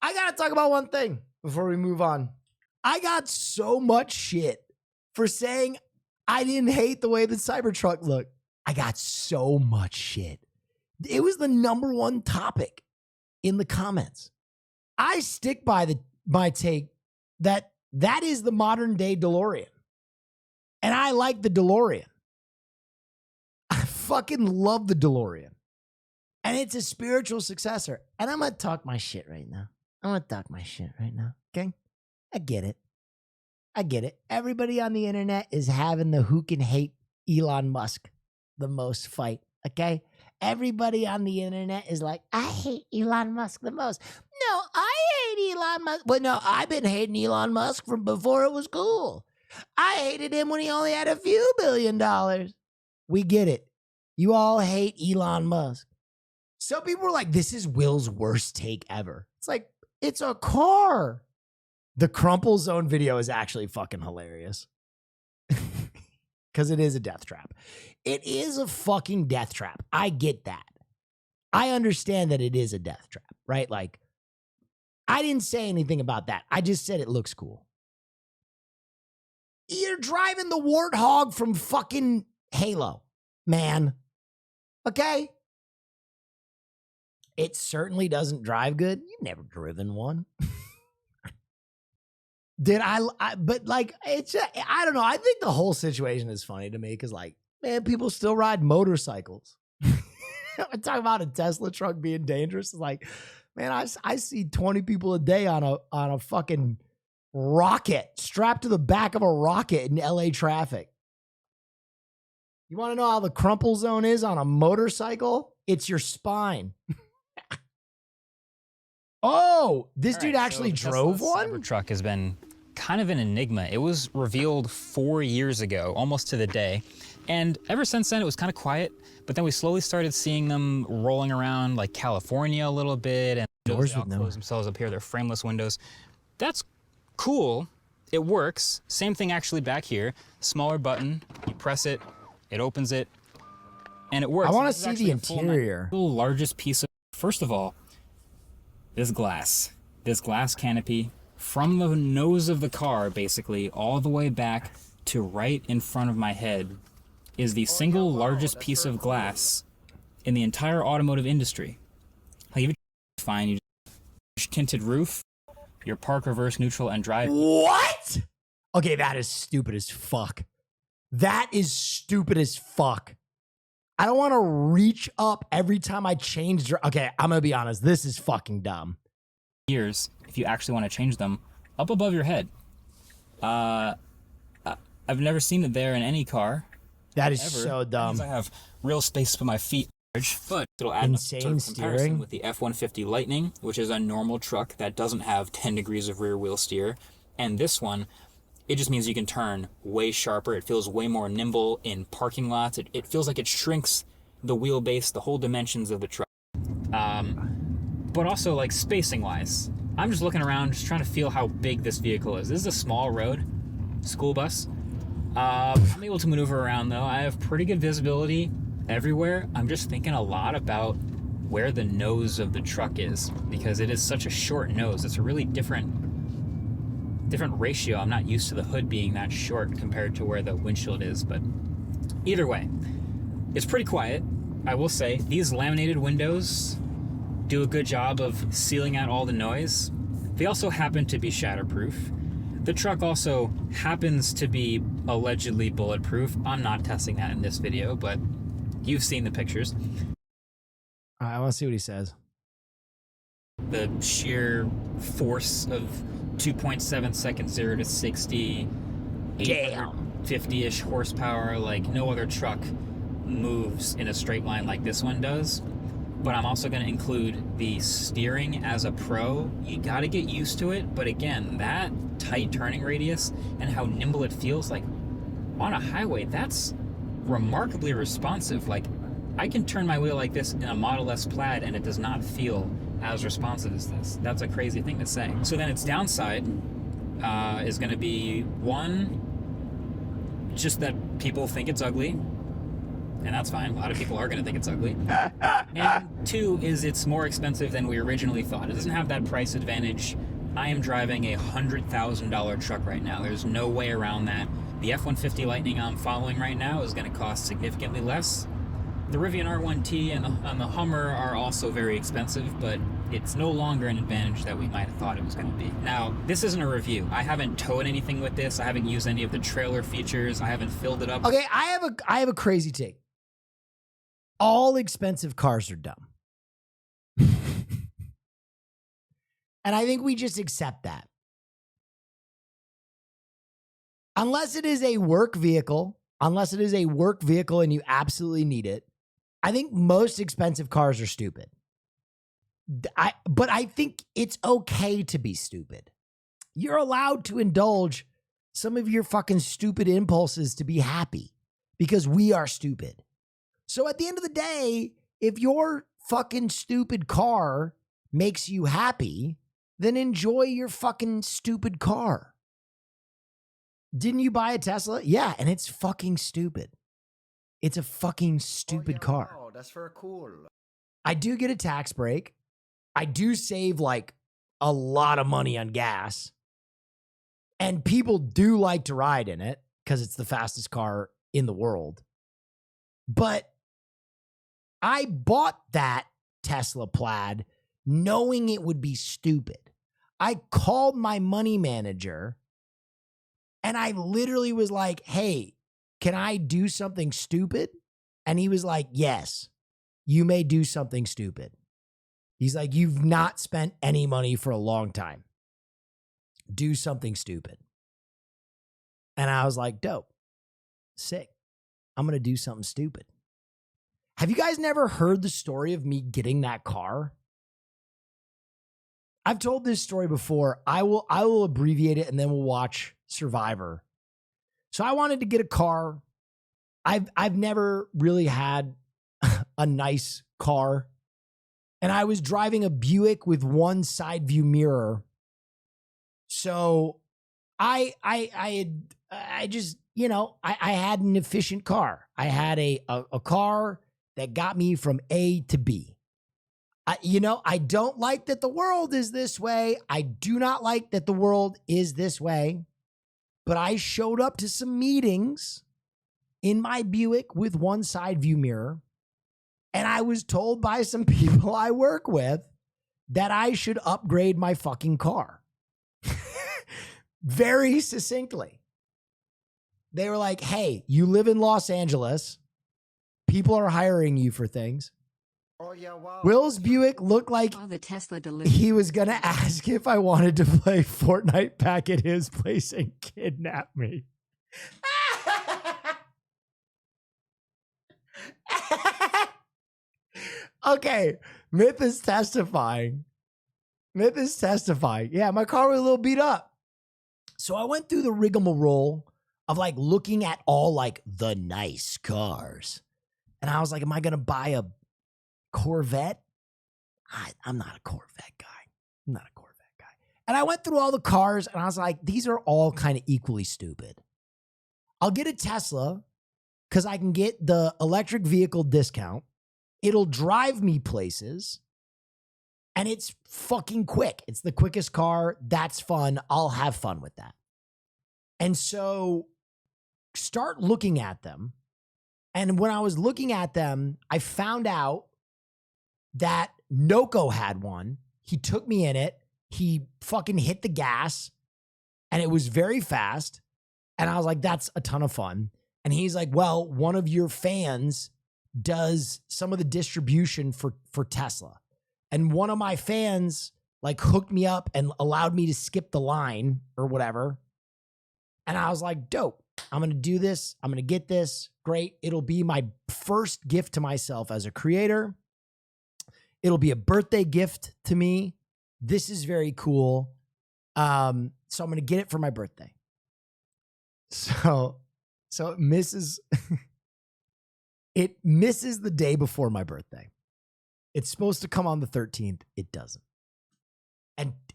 I gotta talk about one thing before we move on. I got so much shit for saying I didn't hate the way the Cybertruck looked. I got so much shit. It was the #1 topic in the comments. I stick by my take that is the modern day DeLorean. And I like the DeLorean. I fucking love the DeLorean. And it's a spiritual successor. And I'm going to talk my shit right now. Okay? I get it. Everybody on the internet is having the who can hate Elon Musk the most fight. Okay? Everybody on the internet is like, I hate Elon Musk the most. No, I hate Elon Musk. But no, I've been hating Elon Musk from before it was cool. I hated him when he only had a few $1 billion. We get it. You all hate Elon Musk. Some people are like, this is Will's worst take ever. It's like, it's a car. The Crumple Zone video is actually fucking hilarious. Because it is a death trap. It is a fucking death trap. I get that. I understand that it is a death trap, right? Like, I didn't say anything about that. I just said it looks cool. You're driving the Warthog from fucking Halo, man. Okay? It certainly doesn't drive good. You've never driven one. But like, it's, I don't know. I think the whole situation is funny to me because, like, man, people still ride motorcycles. I talk about a Tesla truck being dangerous. It's like, man, I see 20 people a day on a fucking rocket strapped to the back of a rocket in LA traffic. You want to know how the Crumple Zone is on a motorcycle? It's your spine. Oh, this dude actually drove one? Cybertruck has been kind of an enigma. It was revealed 4 years ago, almost to the day. And ever since then, it was kind of quiet. But then we slowly started seeing them rolling around like California a little bit. And doors would close themselves up here. They're frameless windows. That's cool. It works. Same thing actually back here. Smaller button. You press it. It opens it. And it works. I want to see the interior. The largest piece of... First of all, this glass canopy from the nose of the car, basically, all the way back to right in front of my head, is the single largest piece of glass in the entire automotive industry. Like, even fine, you just tinted roof, your park, reverse, neutral, and drive. What? Okay, that is stupid as fuck. That is stupid as fuck. I don't want to reach up every time I change. Okay, I'm going to be honest. This is fucking dumb. Years, if you actually want to change them, up above your head. I've never seen it there in any car. That is so dumb. I have real space to put my feet, but it'll add insane steering with the F-150 Lightning, which is a normal truck that doesn't have 10 degrees of rear wheel steer. And this one, it just means you can turn way sharper. It feels way more nimble in parking lots. It feels like it shrinks the wheelbase, the whole dimensions of the truck. But also, like, spacing-wise, I'm just looking around, just trying to feel how big this vehicle is. This is a small road, school bus. I'm able to maneuver around, though. I have pretty good visibility everywhere. I'm just thinking a lot about where the nose of the truck is, because it is such a short nose. It's a really different ratio. I'm not used to the hood being that short compared to where the windshield is, but either way, it's pretty quiet, I will say. These laminated windows do a good job of sealing out all the noise. They also happen to be shatterproof. The truck also happens to be allegedly bulletproof. I'm not testing that in this video, but you've seen the pictures. I want to see what he says. The sheer force of 2.7 seconds 0 to 60, 850-ish horsepower, like no other truck moves in a straight line like this one does. But I'm also going to include the steering as a pro. You got to get used to it, but again, that tight turning radius and how nimble it feels, like on a highway, that's remarkably responsive. Like, I can turn my wheel like this in a Model S Plaid and it does not feel as responsive as this. That's a crazy thing to say. So then its downside is going to be, one, just that people think it's ugly. and that's fine. A lot of people are going to think it's ugly. And 2 is it's more expensive than we originally thought. It doesn't have that price advantage. I am driving a $100,000 truck right now. There's no way around that. The F-150 Lightning I'm following right now is going to cost significantly less. The Rivian R1T and the Hummer are also very expensive, but it's no longer an advantage that we might have thought it was going to be. Now, this isn't a review. I haven't towed anything with this. I haven't used any of the trailer features. I haven't filled it up. Okay, I have a crazy take. All expensive cars are dumb. And I think we just accept that. Unless it is a work vehicle and you absolutely need it, I think most expensive cars are stupid. But I think it's okay to be stupid. You're allowed to indulge some of your fucking stupid impulses to be happy because we are stupid. So at the end of the day, if your fucking stupid car makes you happy, then enjoy your fucking stupid car. Didn't you buy a Tesla? Yeah, and it's fucking stupid. It's a fucking stupid car. Wow, that's very cool. I do get a tax break. I do save like a lot of money on gas. And people do like to ride in it because it's the fastest car in the world. But I bought that Tesla Plaid knowing it would be stupid. I called my money manager and I literally was like, hey, can I do something stupid? And he was like, yes, you may do something stupid. He's like, you've not spent any money for a long time. Do something stupid. And I was like, dope, sick. I'm going to do something stupid. Have you guys never heard the story of me getting that car? I've told this story before. I will abbreviate it and then we'll watch Survivor. So I wanted to get a car. I've never really had a nice car. And I was driving a Buick with one side view mirror. So I just, you know, I had an efficient car. I had a car that got me from A to B. I don't like that the world is this way. I do not like that the world is this way. But I showed up to some meetings in my Buick with one side view mirror. And I was told by some people I work with that I should upgrade my fucking car. Very succinctly. They were like, hey, you live in Los Angeles. People are hiring you for things. Oh yeah, wow. Will's Buick looked like the Tesla delivery. he was going to ask if I wanted to play Fortnite back at his place and kidnap me. Okay, Myth is testifying. Yeah, my car was a little beat up. So I went through the rigmarole of like looking at all like the nice cars. And I was like, am I going to buy a Corvette? I'm not a Corvette guy. And I went through all the cars and I was like, these are all kind of equally stupid. I'll get a Tesla because I can get the electric vehicle discount. It'll drive me places and it's fucking quick. It's the quickest car. That's fun. I'll have fun with that. And so start looking at them. And when I was looking at them, I found out that Noko had one. He took me in it. He fucking hit the gas and it was very fast. And I was like, that's a ton of fun. And he's like, well, one of your fans does some of the distribution for Tesla. And one of my fans like hooked me up and allowed me to skip the line or whatever. And I was like, dope. I'm going to do this. I'm going to get this. Great. It'll be my first gift to myself as a creator. It'll be a birthday gift to me. This is very cool. So I'm going to get it for my birthday. So it misses the day before my birthday. It's supposed to come on the 13th. It doesn't.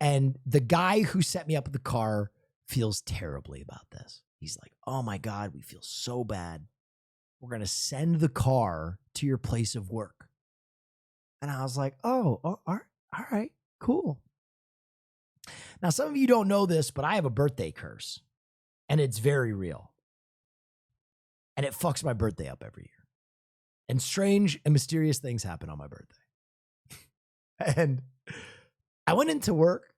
And the guy who set me up with the car feels terribly about this. He's like, oh my God, we feel so bad. we're going to send the car to your place of work. And I was like, all right, cool. Now, some of you don't know this, but I have a birthday curse, and it's very real. And it fucks my birthday up every year. And strange and mysterious things happen on my birthday. And I went into work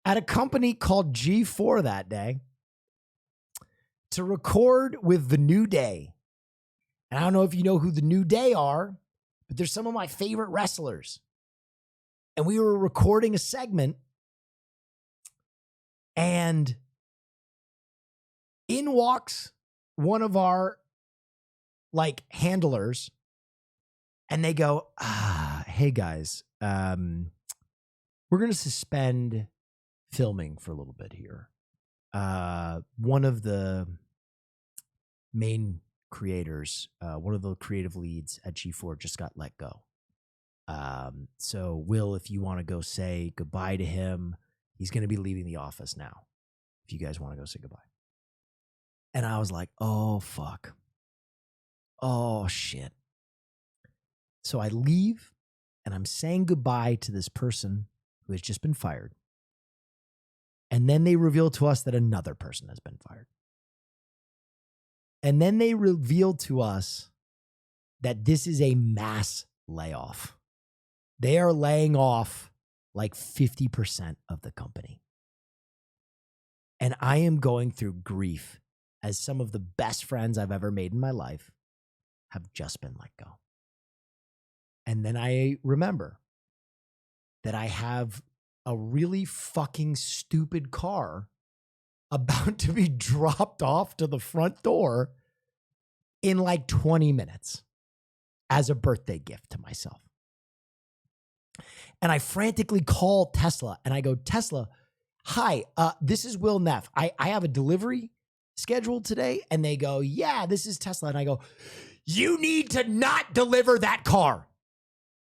at a company called G4 that day to record with the New Day. And I don't know if you know who the New Day are, but they're some of my favorite wrestlers. And we were recording a segment, and in walks one of our handlers, and they go, hey guys, we're going to suspend filming for a little bit here. One of the main creators, one of the creative leads at G4 just got let go. So Will, if you want to go say goodbye to him, he's going to be leaving the office now. If you guys want to go say goodbye. And I was like, oh, fuck. Oh, shit. So I leave and I'm saying goodbye to this person who has just been fired. And then they reveal to us that another person has been fired. And then they reveal to us that this is a mass layoff. They are laying off like 50% of the company. And I am going through grief as some of the best friends I've ever made in my life have just been let go. And then I remember that I have a really fucking stupid car about to be dropped off to the front door in like 20 minutes as a birthday gift to myself. And I frantically call Tesla and I go, Tesla, hi, this is Will Neff. I have a delivery scheduled today. And they go, yeah, this is Tesla. And I go, you need to not deliver that car.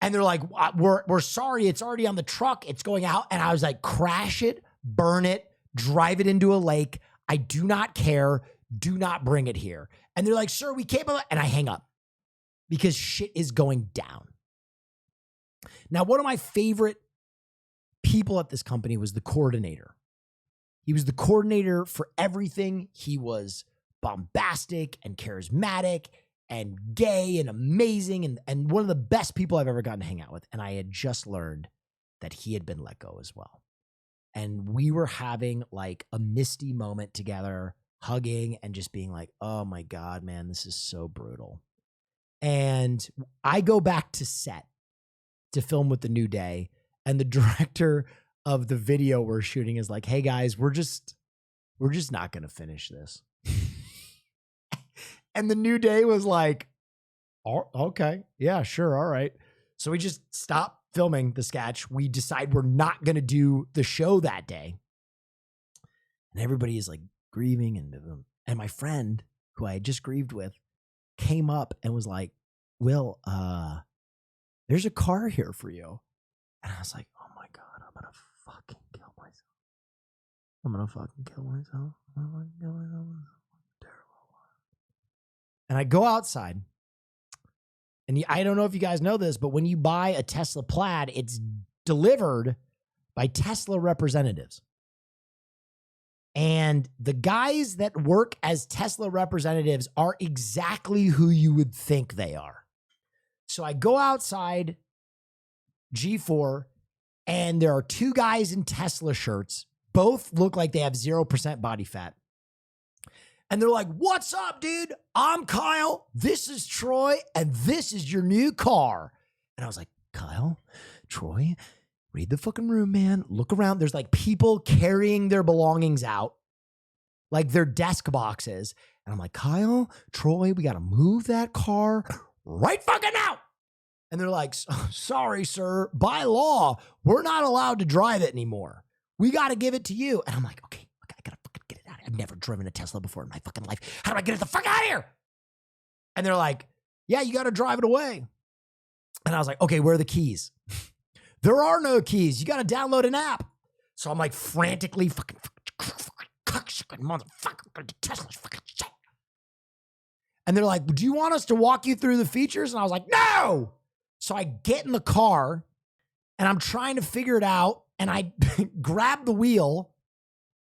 And they're like, we're sorry. It's already on the truck. It's going out. And I was like, crash it, burn it, drive it into a lake. I do not care. Do not bring it here. And they're like, sir, we can't. And I hang up because shit is going down. Now, one of my favorite people at this company was the coordinator. He was the coordinator for everything. He was bombastic and charismatic and gay and amazing and one of the best people I've ever gotten to hang out with. And I had just learned that he had been let go as well. And we were having like a misty moment together, hugging and just being like, oh my God, man, this is so brutal. And I go back to set to film with the New Day, and the director of the video we're shooting is like, hey guys, we're just not going to finish this. And the New Day was like, oh, okay, yeah, sure. All right. So we just stopped filming the sketch. We decide we're not going to do the show that day. And everybody is like grieving. And my friend who I had just grieved with came up and was like, Will, there's a car here for you. And I was like, oh my God, I'm going to fucking kill myself. I'm going to fucking kill myself. And I go outside. And I don't know if you guys know this, but when you buy a Tesla Plaid, it's delivered by Tesla representatives. And the guys that work as Tesla representatives are exactly who you would think they are. So I go outside G4, and there are two guys in Tesla shirts. Both look like they have 0% body fat. And they're like, what's up, dude? I'm Kyle. This is Troy. And this is your new car. And I was like, Kyle, Troy, read the fucking room, man. Look around. There's like people carrying their belongings out, like their desk boxes. And I'm like, Kyle, Troy, we got to move that car right fucking now. And they're like, sorry, sir. By law, we're not allowed to drive it anymore. We got to give it to you. And I'm like, okay, I got to fucking get it out. I've never driven a Tesla before in my fucking life. How do I get it the fuck out of here? And they're like, yeah, you got to drive it away. And I was like, okay, where are the keys? There are no keys. You got to download an app. So I'm like frantically fucking motherfucker, Tesla's fucking shit. And they're like, do you want us to walk you through the features? And I was like, no. So I get in the car and I'm trying to figure it out. And I grab the wheel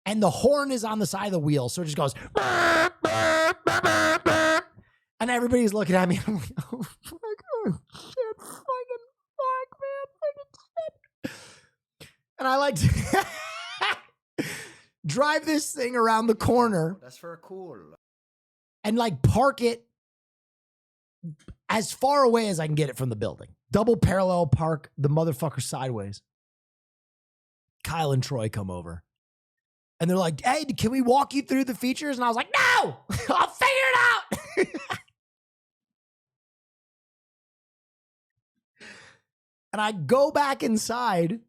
and the horn is on the side of the wheel. So it just goes, and everybody's looking at me. I'm like, oh, fuck, oh, shit, fucking fuck, man, fucking shit. And I like to drive this thing around the corner. That's very cool. And like park it as far away as I can get it from the building. Double parallel park the motherfucker sideways. Kyle and Troy come over. And they're like, hey, can we walk you through the features? And I was like, no, I'll figure it out. And I go back inside.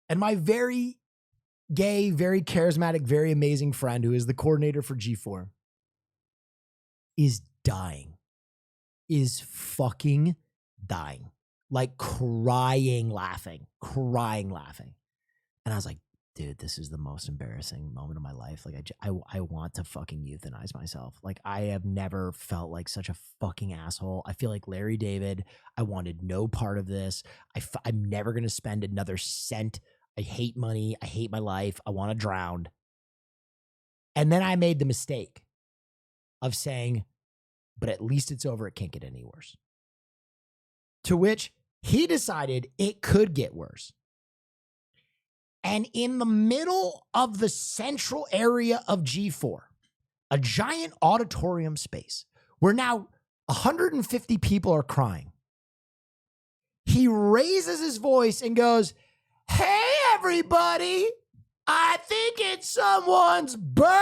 And my very gay, very charismatic, very amazing friend who is the coordinator for G4 is dying, is fucking dying, like crying, laughing. And I was like, dude, this is the most embarrassing moment of my life. Like I want to fucking euthanize myself. Like I have never felt like such a fucking asshole. I feel like Larry David. I wanted no part of this. I'm never going to spend another cent. I hate money. I hate my life. I want to drown. And then I made the mistake of saying, but at least it's over. It can't get any worse. To which he decided it could get worse. And in the middle of the central area of G4, a giant auditorium space where now 150 people are crying, he raises his voice and goes, hey, everybody, I think it's someone's birthday.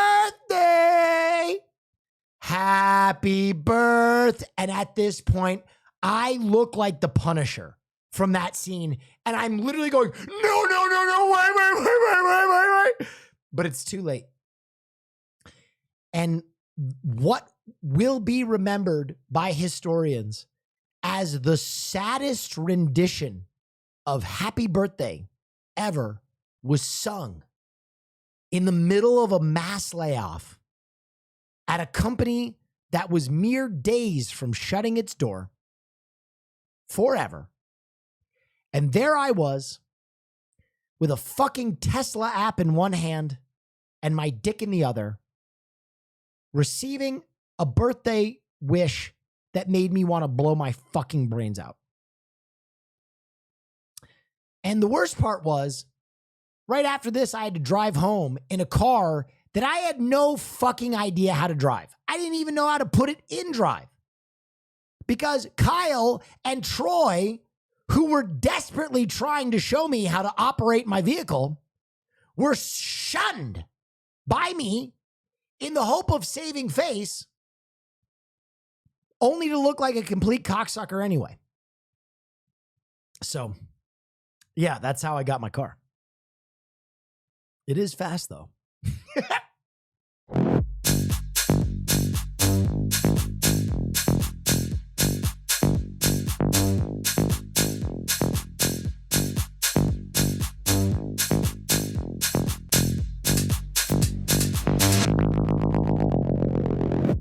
Happy birthday. And at this point, I look like the Punisher from that scene. And I'm literally going, no, wait. But it's too late. And what will be remembered by historians as the saddest rendition of Happy Birthday ever was sung in the middle of a mass layoff at a company that was mere days from shutting its door forever. And there I was with a fucking Tesla app in one hand and my dick in the other, receiving a birthday wish that made me want to blow my fucking brains out. And the worst part was, right after this, I had to drive home in a car that I had no fucking idea how to drive. I didn't even know how to put it in drive. Because Kyle and Troy, who were desperately trying to show me how to operate my vehicle, were shunned by me in the hope of saving face, only to look like a complete cocksucker anyway. So, yeah, that's how I got my car. It is fast, though.